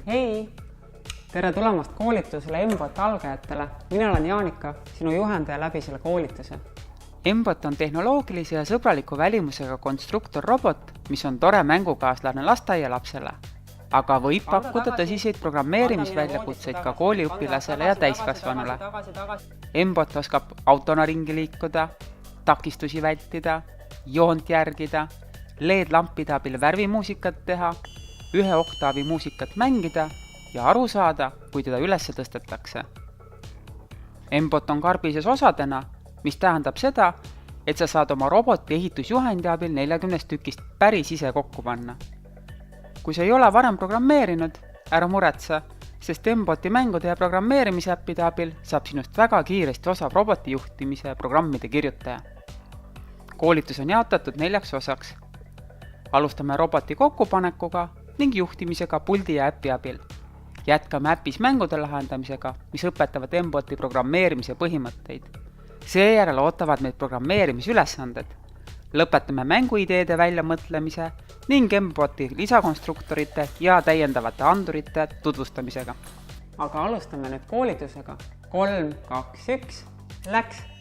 Hei! Tere tulemast koolitusele Embot algajatele. Mina olen Jaanika, sinu juhendaja läbi selle koolituse. Embot on tehnoloogilise ja sõbraliku välimusega konstruktorrobot, mis on tore mängukaaslane lasteaialapsele, aga võib pakkuda tõsiseid programmeerimisväljakutseid ka kooliõpilasele ja täiskasvanule. Embot oskab autona ringi liikuda, takistusi vältida, joont järgida, LED-lampide abil värvimuusikat teha, 1 oktaavi muusikat mängida ja aru saada, kui teda üles tõstetakse. Embot on karbises osadena, mis tähendab seda, et sa saad oma roboti ehitusjuhendi abil 40 tükist päris ise kokku panna. Kui sa ei ole varem programmeerinud, ära muretse, sest Emboti mängude ja programmeerimise äppide abil saab sinust väga kiiresti osav roboti juhtimise programmide kirjutaja. Koolitus on jaotatud 4 osaks. Alustame roboti kokkupanekuga ning juhtimisega puldi ja äpi abil. Jätkame äpis mängude lahendamisega, mis õpetavad Emboti programmeerimise põhimõtteid. Seejärel ootavad meid programmeerimisülesanded. Lõpetame mänguideede väljamõtlemise ning Emboti lisakonstruktorite ja täiendavate andurite tutvustamisega. Aga alustame nüüd koolitusega. 3, 2, 1, läks!